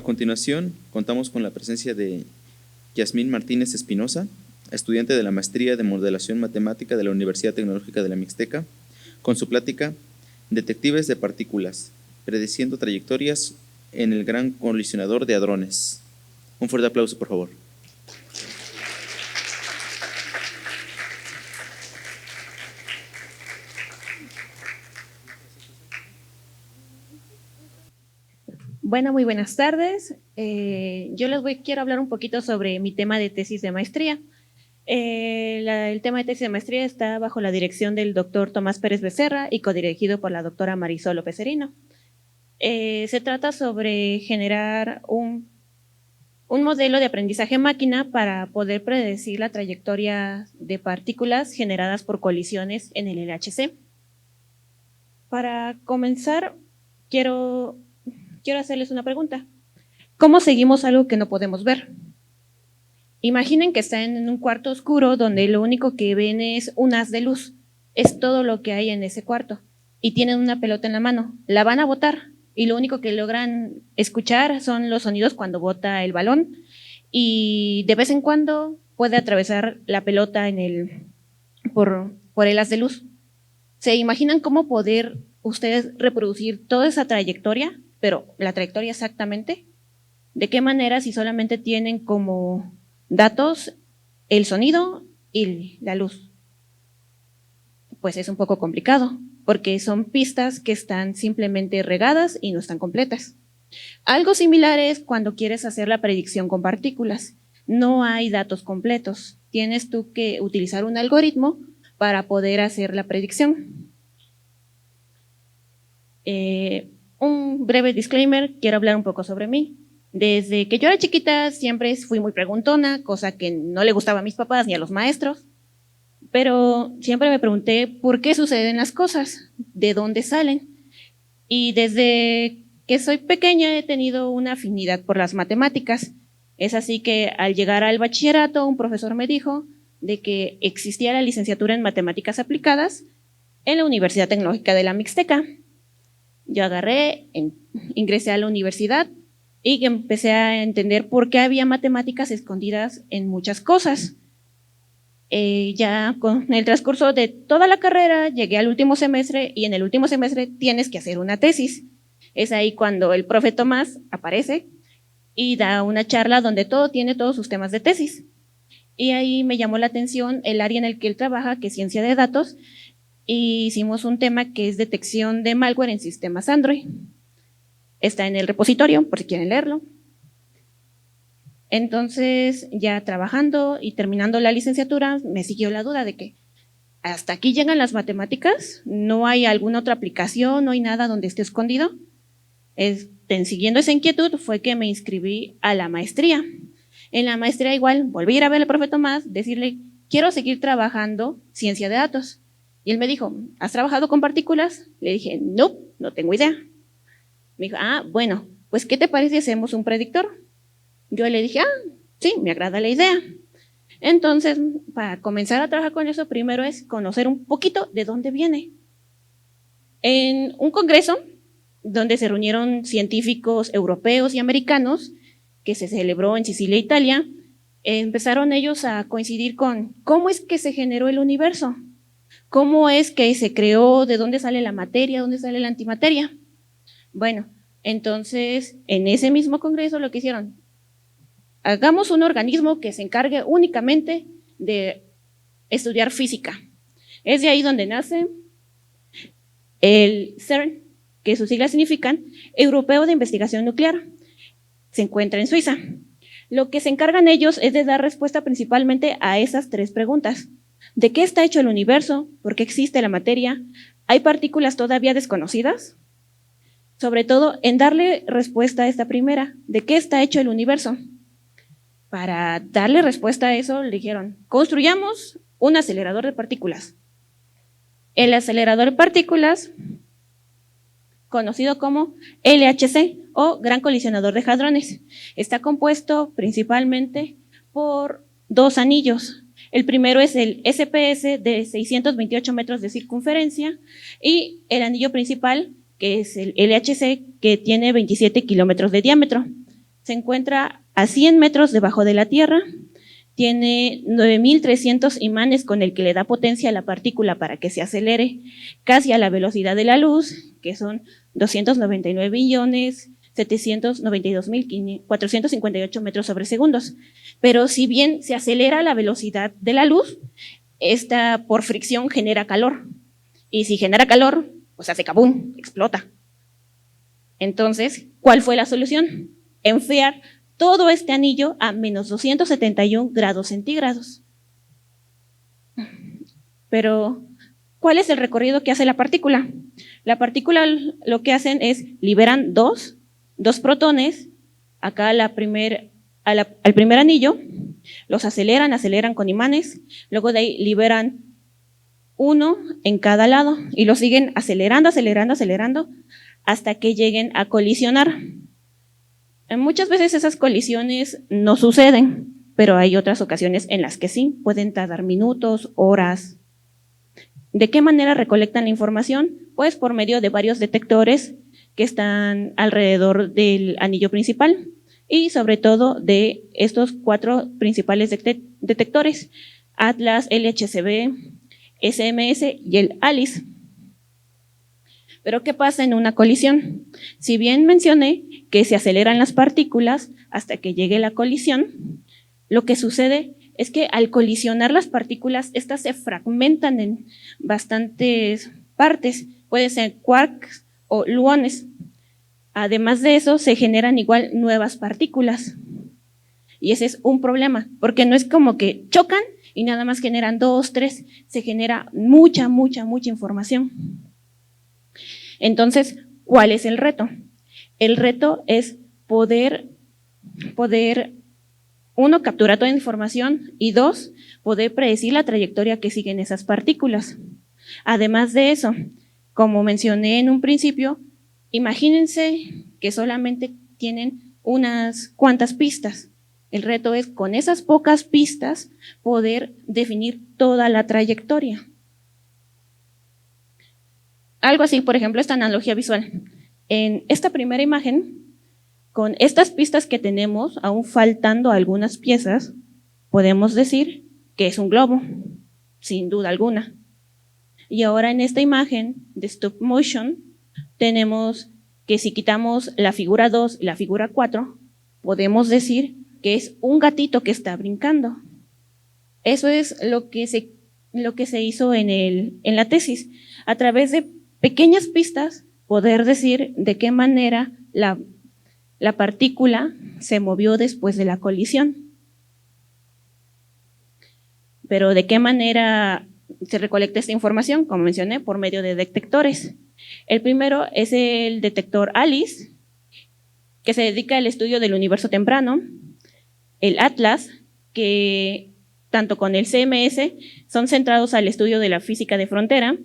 A continuación, contamos con la presencia de Yasmín Martínez Espinosa, estudiante de la Maestría de Modelación Matemática de la Universidad Tecnológica de la Mixteca, con su plática Detectives de partículas, prediciendo trayectorias en el Gran Colisionador de Hadrones. Un fuerte aplauso, por favor. Bueno, muy buenas tardes. Quiero hablar un poquito sobre mi tema de tesis de maestría. El tema de tesis de maestría está bajo la dirección del doctor Tomás Pérez Becerra y codirigido por la doctora Marisol López Serino. Se trata sobre generar un modelo de aprendizaje máquina para poder predecir la trayectoria de partículas generadas por colisiones en el LHC. Para comenzar, quiero hacerles una pregunta. ¿Cómo seguimos algo que no podemos ver? Imaginen que están en un cuarto oscuro donde lo único que ven es un haz de luz. Es todo lo que hay en ese cuarto. Y tienen una pelota en la mano. La van a botar y lo único que logran escuchar son los sonidos cuando bota el balón y de vez en cuando puede atravesar la pelota por el haz de luz. ¿Se imaginan cómo poder ustedes reproducir toda esa trayectoria? Pero la trayectoria exactamente, ¿de qué manera si solamente tienen como datos el sonido y la luz? Pues es un poco complicado, porque son pistas que están simplemente regadas y no están completas. Algo similar es cuando quieres hacer la predicción con partículas. No hay datos completos. Tienes tú que utilizar un algoritmo para poder hacer la predicción. Un breve disclaimer, quiero hablar un poco sobre mí. Desde que yo era chiquita siempre fui muy preguntona, cosa que no le gustaba a mis papás ni a los maestros, pero siempre me pregunté por qué suceden las cosas, de dónde salen. Y desde que soy pequeña he tenido una afinidad por las matemáticas. Es así que al llegar al bachillerato un profesor me dijo de que existía la licenciatura en matemáticas aplicadas en la Universidad Tecnológica de la Mixteca. Yo ingresé a la universidad y empecé a entender por qué había matemáticas escondidas en muchas cosas. Ya con el transcurso de toda la carrera llegué al último semestre y en el último semestre tienes que hacer una tesis. Es ahí cuando el profe Tomás aparece y da una charla donde tiene todos sus temas de tesis. Y ahí me llamó la atención el área en el que él trabaja, que es ciencia de datos, y hicimos un tema que es detección de malware en sistemas Android. Está en el repositorio, por si quieren leerlo. Entonces, ya trabajando y terminando la licenciatura, me siguió la duda de que hasta aquí llegan las matemáticas, no hay alguna otra aplicación, no hay nada donde esté escondido. Siguiendo esa inquietud fue que me inscribí a la maestría. En la maestría igual volví a ir a ver al profe Tomás, decirle, quiero seguir trabajando ciencia de datos. Y él me dijo, ¿has trabajado con partículas? Le dije, no, no tengo idea. Me dijo, bueno, pues ¿qué te parece si hacemos un predictor? Yo le dije, sí, me agrada la idea. Entonces, para comenzar a trabajar con eso, primero es conocer un poquito de dónde viene. En un congreso donde se reunieron científicos europeos y americanos, que se celebró en Sicilia, Italia, empezaron ellos a coincidir con cómo es que se generó el universo, cómo es que se creó, de dónde sale la materia, dónde sale la antimateria. Bueno, entonces, en ese mismo congreso lo que hicieron, hagamos un organismo que se encargue únicamente de estudiar física. Es de ahí donde nace el CERN, que sus siglas significan Europeo de Investigación Nuclear. Se encuentra en Suiza. Lo que se encargan ellos es de dar respuesta principalmente a esas tres preguntas. ¿De qué está hecho el universo? ¿Por qué existe la materia? ¿Hay partículas todavía desconocidas? Sobre todo en darle respuesta a esta primera, ¿de qué está hecho el universo? Para darle respuesta a eso, le dijeron, construyamos un acelerador de partículas. El acelerador de partículas, conocido como LHC o Gran Colisionador de Hadrones, está compuesto principalmente por dos anillos. El primero es el SPS de 628 metros de circunferencia y el anillo principal, que es el LHC, que tiene 27 kilómetros de diámetro. Se encuentra a 100 metros debajo de la Tierra, tiene 9.300 imanes con el que le da potencia a la partícula para que se acelere casi a la velocidad de la luz, que son 299.792.458 metros sobre segundos. Pero si bien se acelera la velocidad de la luz, esta por fricción genera calor. Y si genera calor, pues hace kabum, explota. Entonces, ¿cuál fue la solución? Enfriar todo este anillo a menos 271 grados centígrados. Pero, ¿cuál es el recorrido que hace la partícula? La partícula lo que hacen es liberan dos protones, acá al primer anillo, los aceleran con imanes, luego de ahí liberan uno en cada lado y lo siguen acelerando hasta que lleguen a colisionar. Muchas veces esas colisiones no suceden, pero hay otras ocasiones en las que sí, pueden tardar minutos, horas. ¿De qué manera recolectan la información? Pues por medio de varios detectores que están alrededor del anillo principal y sobre todo de estos 4 principales detectores, Atlas, LHCb, SMS y el ALICE. Pero ¿qué pasa en una colisión? Si bien mencioné que se aceleran las partículas hasta que llegue la colisión, lo que sucede es que al colisionar las partículas, estas se fragmentan en bastantes partes, pueden ser quarks o gluones. Además de eso, se generan igual nuevas partículas. Y ese es un problema, porque no es como que chocan y nada más generan 2, 3, se genera mucha información. Entonces, ¿cuál es el reto? El reto es poder, uno, capturar toda la información y 2, poder predecir la trayectoria que siguen esas partículas. Además de eso, como mencioné en un principio, imagínense que solamente tienen unas cuantas pistas. El reto es, con esas pocas pistas, poder definir toda la trayectoria. Algo así, por ejemplo, esta analogía visual. En esta primera imagen, con estas pistas que tenemos, aún faltando algunas piezas, podemos decir que es un globo, sin duda alguna. Y ahora en esta imagen de stop motion, tenemos que si quitamos la figura 2 y la figura 4, podemos decir que es un gatito que está brincando. Eso es lo que se hizo en la tesis. A través de pequeñas pistas, poder decir de qué manera la partícula se movió después de la colisión. Pero de qué manera se recolecta esta información, como mencioné, por medio de detectores. El primero es el detector ALICE, que se dedica al estudio del universo temprano, el Atlas, que tanto con el CMS son centrados al estudio de la física de frontera,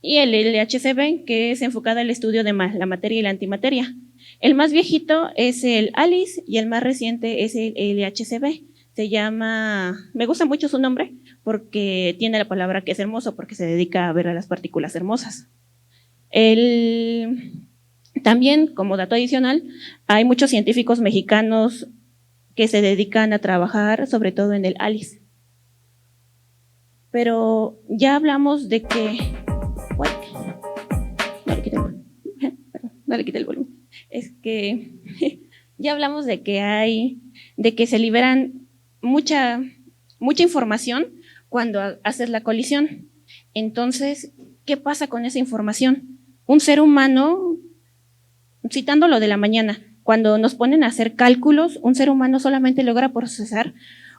y el LHCb, que es enfocado al estudio de la materia y la antimateria. El más viejito es el ALICE y el más reciente es el LHCb. Se llama, me gusta mucho su nombre porque tiene la palabra que es hermoso, porque se dedica a ver a las partículas hermosas. También, como dato adicional, hay muchos científicos mexicanos que se dedican a trabajar sobre todo en el ALICE. Pero ya hablamos de que… No le quité el volumen. Es que ya hablamos de que se liberan mucha información cuando haces la colisión. Entonces, ¿qué pasa con esa información? Un ser humano, citando lo de la mañana, cuando nos ponen a hacer cálculos, un ser humano solamente logra procesar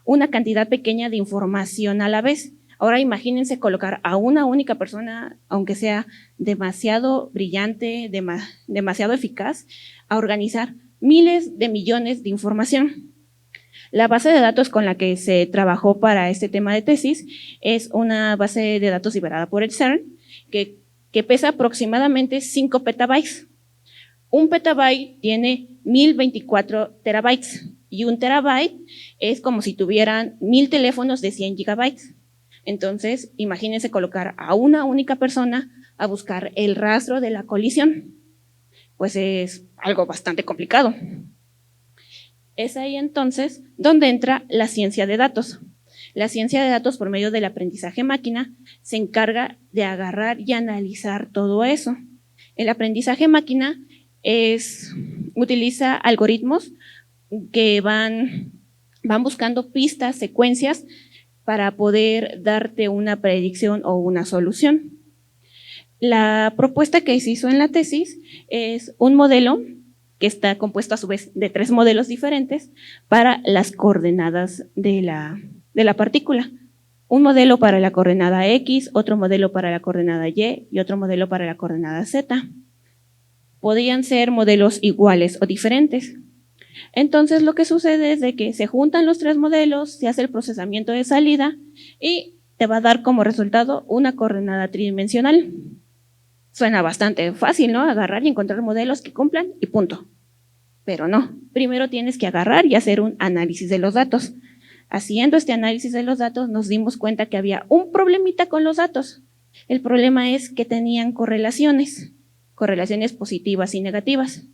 una cantidad pequeña de información a la vez. Ahora imagínense colocar a una única persona, aunque sea demasiado brillante, demasiado eficaz, a organizar miles de millones de información. La base de datos con la que se trabajó para este tema de tesis es una base de datos liberada por el CERN que pesa aproximadamente 5 petabytes. Un petabyte tiene 1024 terabytes y un terabyte es como si tuvieran 1000 teléfonos de 100 gigabytes. Entonces, imagínense colocar a una única persona a buscar el rastro de la colisión. Pues es algo bastante complicado. Es ahí entonces donde entra la ciencia de datos. La ciencia de datos, por medio del aprendizaje máquina, se encarga de agarrar y analizar todo eso. El aprendizaje máquina utiliza algoritmos que van buscando pistas, secuencias, para poder darte una predicción o una solución. La propuesta que se hizo en la tesis es un modelo que está compuesto a su vez de 3 modelos diferentes para las coordenadas de la partícula. Un modelo para la coordenada X, otro modelo para la coordenada Y y otro modelo para la coordenada Z. Podrían ser modelos iguales o diferentes. Entonces lo que sucede es de que se juntan los 3 modelos, se hace el procesamiento de salida y te va a dar como resultado una coordenada tridimensional. Suena bastante fácil, ¿no? Agarrar y encontrar modelos que cumplan y punto. Pero no, primero tienes que agarrar y hacer un análisis de los datos. Haciendo este análisis de los datos nos dimos cuenta que había un problemita con los datos. El problema es que tenían correlaciones positivas y negativas.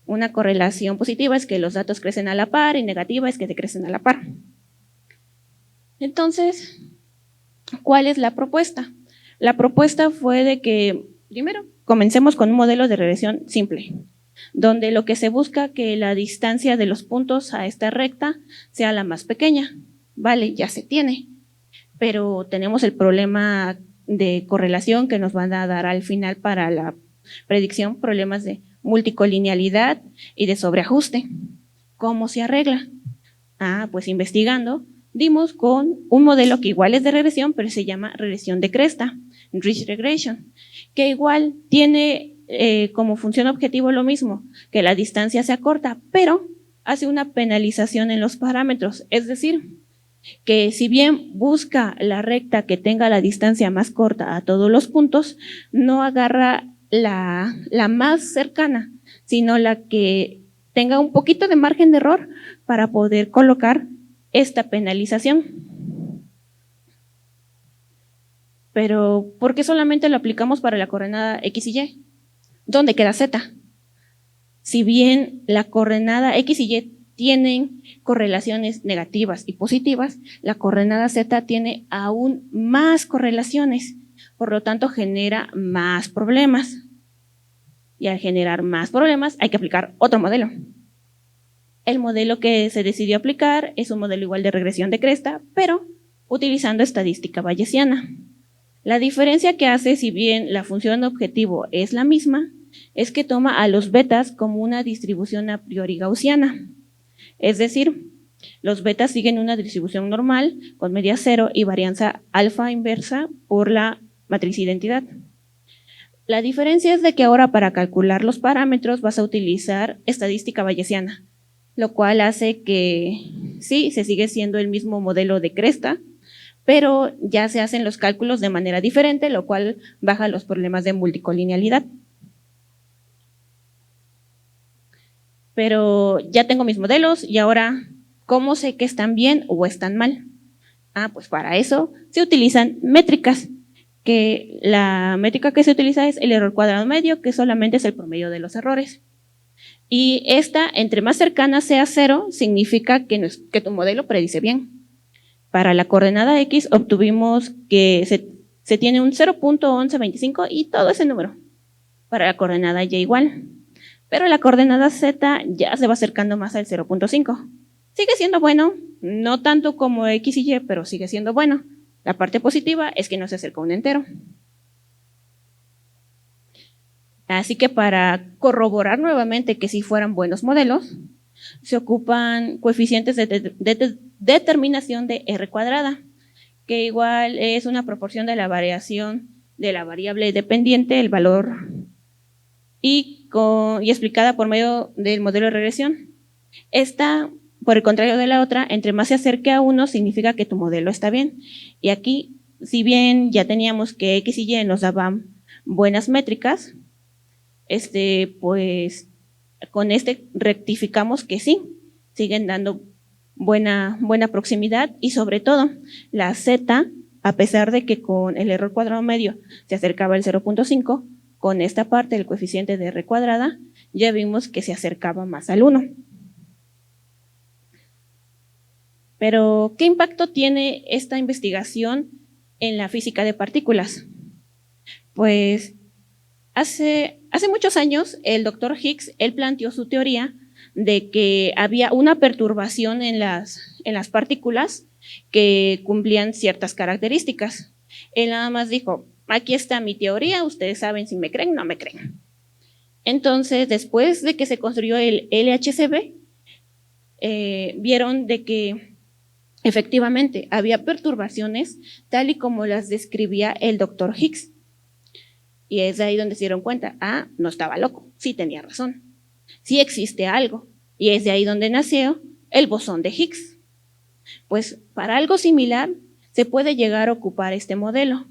Una correlación positiva es que los datos crecen a la par y negativa es que decrecen a la par. Entonces, ¿cuál es la propuesta? La propuesta fue de que, primero, comencemos con un modelo de regresión simple, donde lo que se busca que la distancia de los puntos a esta recta sea la más pequeña. Vale, ya se tiene, pero tenemos el problema de correlación que nos van a dar al final para la predicción, problemas de multicolinealidad y de sobreajuste. ¿Cómo se arregla? Pues investigando, dimos con un modelo que igual es de regresión, pero se llama regresión de cresta, ridge regression, que igual tiene como función objetivo lo mismo, que la distancia se acorta, pero hace una penalización en los parámetros, es decir, que si bien busca la recta que tenga la distancia más corta a todos los puntos, no agarra la más cercana, sino la que tenga un poquito de margen de error para poder colocar esta penalización. Pero, ¿por qué solamente lo aplicamos para la coordenada X y Y? ¿Dónde queda Z? Si bien la coordenada X y Y tienen correlaciones negativas y positivas, la coordenada Z tiene aún más correlaciones, por lo tanto genera más problemas. Y al generar más problemas hay que aplicar otro modelo. El modelo que se decidió aplicar es un modelo igual de regresión de cresta, pero utilizando estadística bayesiana. La diferencia que hace, si bien la función objetivo es la misma, es que toma a los betas como una distribución a priori gaussiana. Es decir, los betas siguen una distribución normal con media cero y varianza alfa inversa por la matriz identidad. La diferencia es de que ahora para calcular los parámetros vas a utilizar estadística bayesiana, lo cual hace que sí, se sigue siendo el mismo modelo de cresta, pero ya se hacen los cálculos de manera diferente, lo cual baja los problemas de multicolinealidad. Pero ya tengo mis modelos y ahora, ¿cómo sé que están bien o están mal? Pues para eso se utilizan métricas, que la métrica que se utiliza es el error cuadrado medio, que solamente es el promedio de los errores. Y esta, entre más cercana sea 0, significa que tu modelo predice bien. Para la coordenada X obtuvimos que se tiene un 0.1125 y todo ese número. Para la coordenada Y igual. Pero la coordenada Z ya se va acercando más al 0.5. Sigue siendo bueno, no tanto como X y Y, pero sigue siendo bueno. La parte positiva es que no se acerca a un entero. Así que para corroborar nuevamente que sí fueran buenos modelos, se ocupan coeficientes de determinación de R cuadrada, que igual es una proporción de la variación de la variable dependiente, el valor, y explicada por medio del modelo de regresión. Esta, por el contrario de la otra, entre más se acerque a 1 significa que tu modelo está bien. Y aquí, si bien ya teníamos que X y Y nos daban buenas métricas, pues con rectificamos que sí, siguen dando buena proximidad y sobre todo la Z, a pesar de que con el error cuadrado medio se acercaba al 0.5, con esta parte del coeficiente de R cuadrada ya vimos que se acercaba más al 1. Pero, ¿qué impacto tiene esta investigación en la física de partículas? Pues hace muchos años el doctor Higgs, él planteó su teoría de que había una perturbación en las partículas que cumplían ciertas características. Él nada más dijo, aquí está mi teoría, ustedes saben si me creen o no me creen. Entonces, después de que se construyó el LHCb, vieron de que efectivamente había perturbaciones tal y como las describía el doctor Higgs. Y es de ahí donde se dieron cuenta, no estaba loco, sí tenía razón, sí existe algo. Y es de ahí donde nació el bosón de Higgs. Pues para algo similar se puede llegar a ocupar este modelo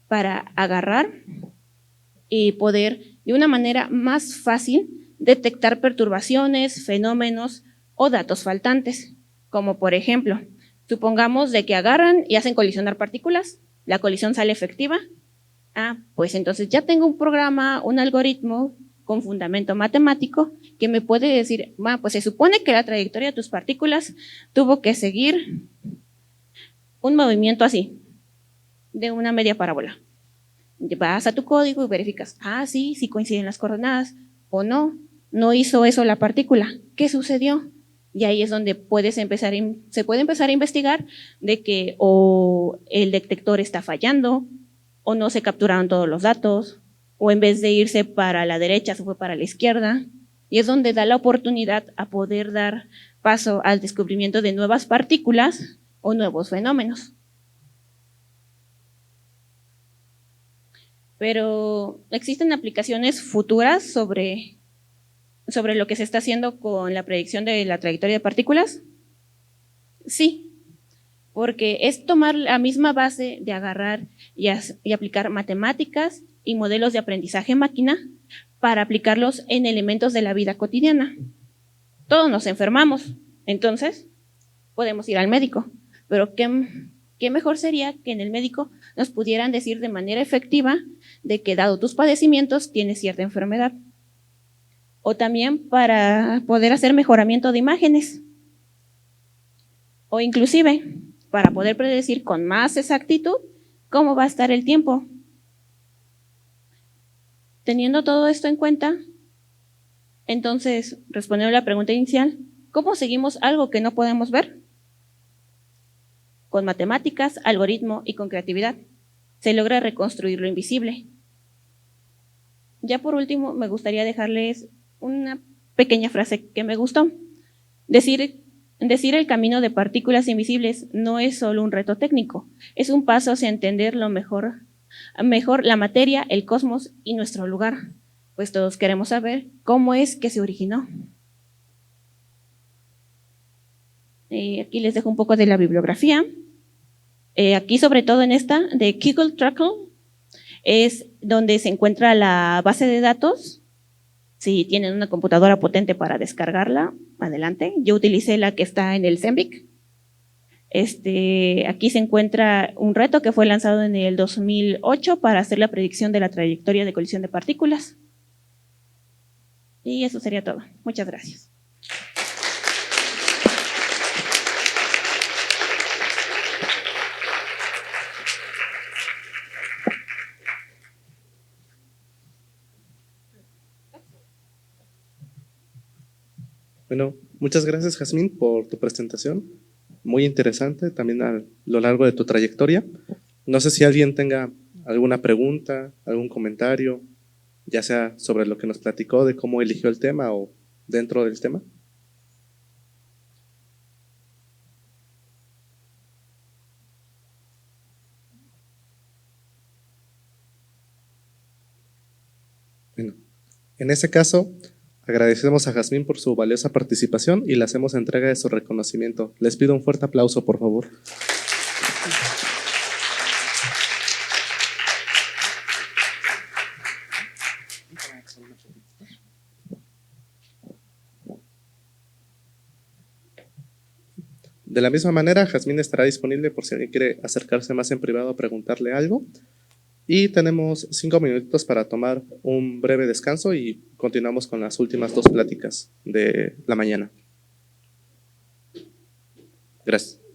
para agarrar y poder de una manera más fácil detectar perturbaciones, fenómenos o datos faltantes, como por ejemplo, supongamos de que agarran y hacen colisionar partículas, la colisión sale efectiva, pues entonces ya tengo un programa, un algoritmo con fundamento matemático que me puede decir, pues se supone que la trayectoria de tus partículas tuvo que seguir un movimiento así, de una media parábola. Vas a tu código y verificas, sí coinciden las coordenadas, o no hizo eso la partícula. ¿Qué sucedió? Y ahí es donde se puede empezar a investigar de que o el detector está fallando, o no se capturaron todos los datos, o en vez de irse para la derecha se fue para la izquierda. Y es donde da la oportunidad a poder dar paso al descubrimiento de nuevas partículas o nuevos fenómenos. Pero existen aplicaciones futuras sobre lo que se está haciendo con la predicción de la trayectoria de partículas. Sí, porque es tomar la misma base de agarrar y aplicar matemáticas y modelos de aprendizaje máquina para aplicarlos en elementos de la vida cotidiana. Todos nos enfermamos, entonces podemos ir al médico, pero ¿qué mejor sería que en el médico nos pudieran decir de manera efectiva de que dado tus padecimientos tienes cierta enfermedad? O también para poder hacer mejoramiento de imágenes, o inclusive para poder predecir con más exactitud cómo va a estar el tiempo. Teniendo todo esto en cuenta, entonces, respondiendo a la pregunta inicial, ¿cómo seguimos algo que no podemos ver? Con matemáticas, algoritmo y con creatividad. Se logra reconstruir lo invisible. Ya por último, me gustaría dejarles una pequeña frase que me gustó. Decir el camino de partículas invisibles no es solo un reto técnico, es un paso hacia entender lo mejor la materia, el cosmos y nuestro lugar, pues todos queremos saber cómo es que se originó. Aquí les dejo un poco de la bibliografía. Aquí, sobre todo en esta, de Kugel-Trackle, es donde se encuentra la base de datos. Si tienen una computadora potente para descargarla, adelante. Yo utilicé la que está en el Zenvik. Aquí se encuentra un reto que fue lanzado en el 2008 para hacer la predicción de la trayectoria de colisión de partículas. Y eso sería todo. Muchas gracias. Bueno, muchas gracias, Jazmín, por tu presentación. Muy interesante también a lo largo de tu trayectoria. No sé si alguien tenga alguna pregunta, algún comentario, ya sea sobre lo que nos platicó de cómo eligió el tema o dentro del tema. Bueno, en ese caso, agradecemos a Jazmín por su valiosa participación y le hacemos entrega de su reconocimiento. Les pido un fuerte aplauso, por favor. De la misma manera, Jazmín estará disponible por si alguien quiere acercarse más en privado a preguntarle algo. Y tenemos 5 minutitos para tomar un breve descanso y continuamos con las últimas 2 pláticas de la mañana. Gracias.